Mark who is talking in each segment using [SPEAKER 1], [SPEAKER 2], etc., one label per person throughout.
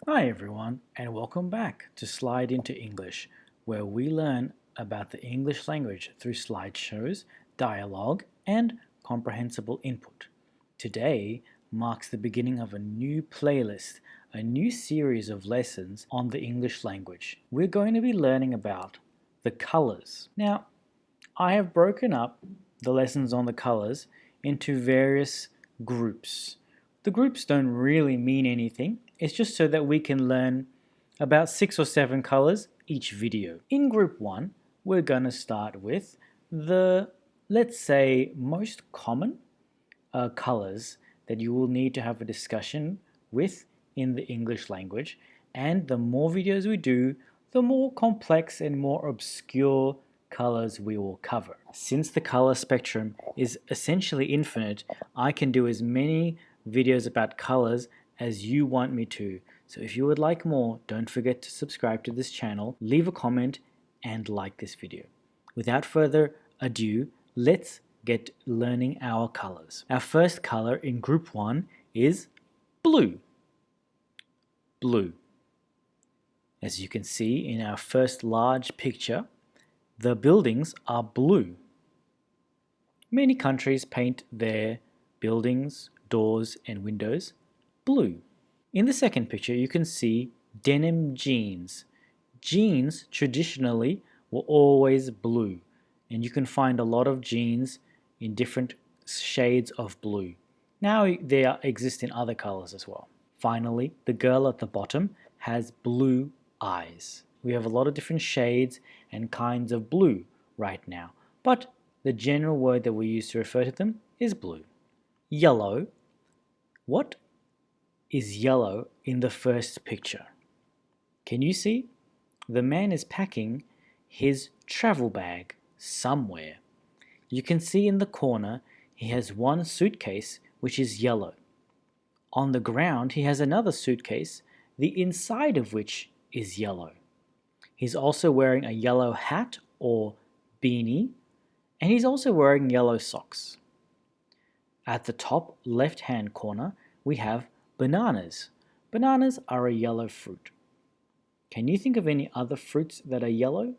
[SPEAKER 1] Hi everyone, and welcome back to Slide into English, where we learn about the English language through slideshows, dialogue, and comprehensible input. Today marks the beginning of a new playlist, a new series of lessons on the English language. We're going to be learning about the colors. Now, I have broken up the lessons on the colors into various groups. The groups don't really mean anything, it's just so that we can learn about 6 or 7 colors each video. In group 1, we're going to start with the, let's say, most common colors that you will need to have a discussion with in the English language. And the more videos we do, the more complex and more obscure colors we will cover. Since the color spectrum is essentially infinite, I can do as many videos about colors as you want me to. So if you would like more, don't forget to subscribe to this channel, leave a comment, and like this video. Without further ado, let's get learning our colors. Our first color in group 1 is blue. Blue. As you can see in our first large picture, the buildings are blue. Many countries paint their buildings, doors, and windows blue. In the second picture, you can see denim jeans. Jeans traditionally were always blue, and you can find a lot of jeans in different shades of blue. Now they exist in other colors as well. Finally, the girl at the bottom has blue eyes. We have a lot of different shades and kinds of blue right now, but the general word that we use to refer to them is blue. Yellow. What is yellow in the first picture? Can you see? The man is packing his travel bag somewhere. You can see in the corner he has one suitcase which is yellow. On the ground he has another suitcase, the inside of which is yellow. He's also wearing a yellow hat or beanie, and he's also wearing yellow socks. At the top left-hand corner we have bananas. Bananas are a yellow fruit. Can you think of any other fruits that are yellow?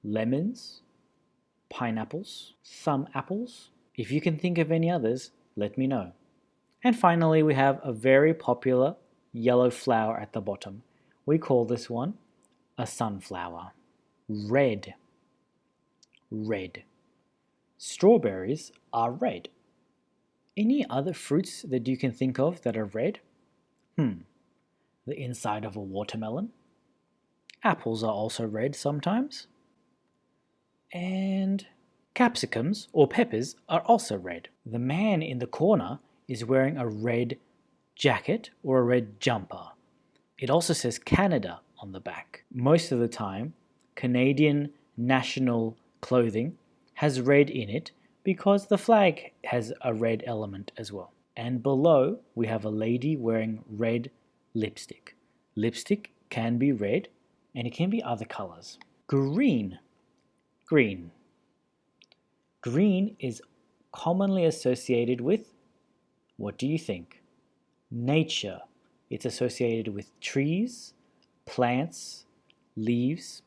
[SPEAKER 1] Lemons, pineapples, some apples. If you can think of any others, let me know. And finally, we have a very popular yellow flower at the bottom. We call this one a sunflower. Red. Red. Strawberries are red. Any other fruits that you can think of that are red? The inside of a watermelon. Apples are also red sometimes. And capsicums or peppers are also red. The man in the corner is wearing a red jacket or a red jumper. It also says Canada on the back. Most of the time, Canadian national clothing has red in it because the flag has a red element as well. And below, we have a lady wearing red lipstick. Lipstick can be red and it can be other colors. Green. Green. Green is commonly associated with, what do you think? Nature. It's associated with trees, plants, leaves,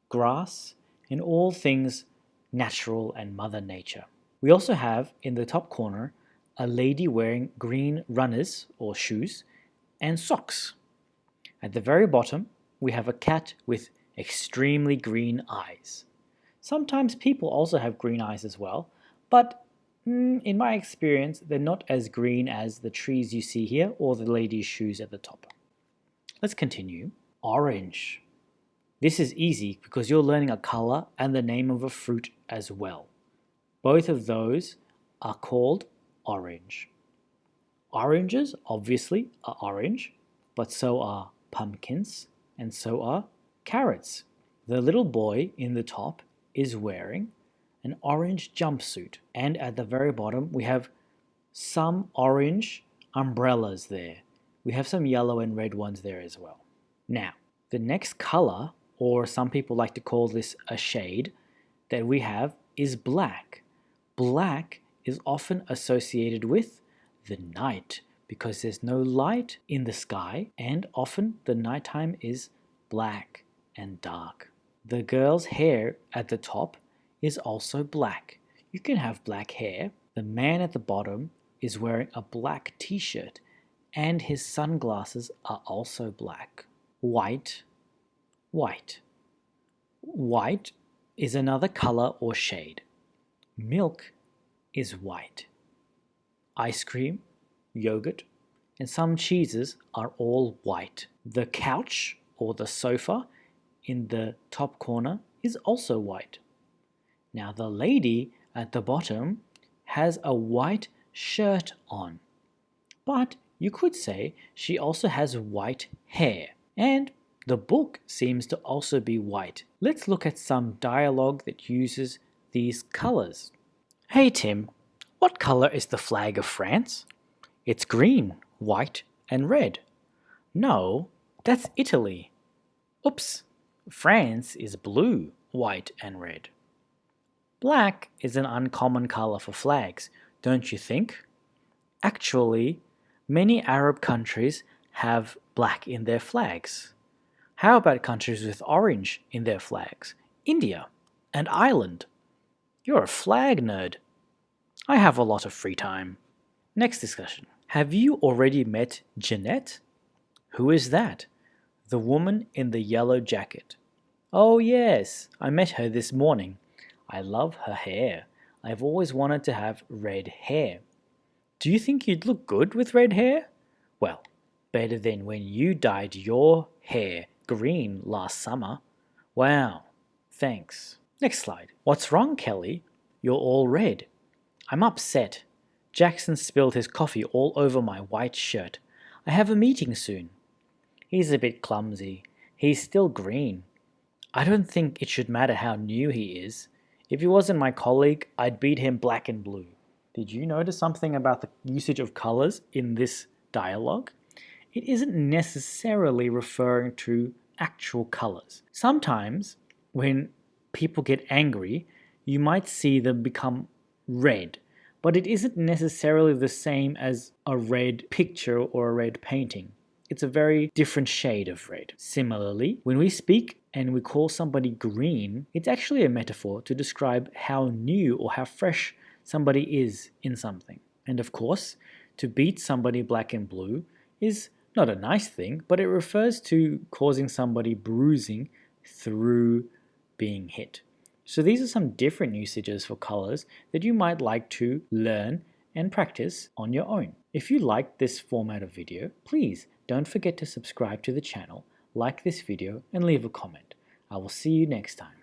[SPEAKER 1] grass, and all things natural and Mother Nature. We also have in the top corner a lady wearing green runners or shoes and socks. At the very bottom, we have a cat with extremely green eyes. Sometimes people also have green eyes as well, but in my experience, they're not as green as the trees you see here or the lady's shoes at the top. Let's continue. Orange. This is easy because you're learning a color and the name of a fruit as well. Both of those are called orange. Oranges, obviously, are orange, but so are pumpkins and so are carrots. The little boy in the top is wearing an orange jumpsuit, and at the very bottom we have some orange umbrellas there. We have some yellow and red ones there as well. Now, the next color, or some people like to call this a shade, that we have is black. Black is often associated with the night because there's no light in the sky and often the nighttime is black and dark. The girl's hair at the top is also black. You can have black hair. The man at the bottom is wearing a black t-shirt and his sunglasses are also black. White, white. White is another color or shade. Milk is white. Ice cream, yogurt, and some cheeses are all white. The couch or the sofa in the top corner is also white. Now the lady at the bottom has a white shirt on, but you could say she also has white hair, and the book seems to also be white. Let's look at some dialogue that uses these colors. Hey Tim, what color is the flag of France? It's green, white, and red. No, that's Italy. Oops, France is blue, white, and red. Black is an uncommon color for flags, don't you think? Actually, many Arab countries have black in their flags. How about countries with orange in their flags? India and Ireland. You're a flag nerd. I have a lot of free time. Next discussion. Have you already met Jeanette? Who is that? The woman in the yellow jacket. Oh yes, I met her this morning. I love her hair. I've always wanted to have red hair. Do you think you'd look good with red hair? Well, better than when you dyed your hair green last summer. Wow, thanks. Next slide. What's wrong, Kelly? You're all red. I'm upset. Jackson spilled his coffee all over my white shirt. I have a meeting soon. He's a bit clumsy. He's still green. I don't think it should matter how new he is. If he wasn't my colleague, I'd beat him black and blue. Did you notice something about the usage of colors in this dialogue? It isn't necessarily referring to actual colors. Sometimes when people get angry, you might see them become red, but it isn't necessarily the same as a red picture or a red painting. It's a very different shade of red. Similarly, when we speak and we call somebody green, it's actually a metaphor to describe how new or how fresh somebody is in something. And of course, to beat somebody black and blue is not a nice thing, but it refers to causing somebody bruising through being hit. So these are some different usages for colors that you might like to learn and practice on your own. If you liked this format of video, please don't forget to subscribe to the channel, like this video, and leave a comment. I will see you next time.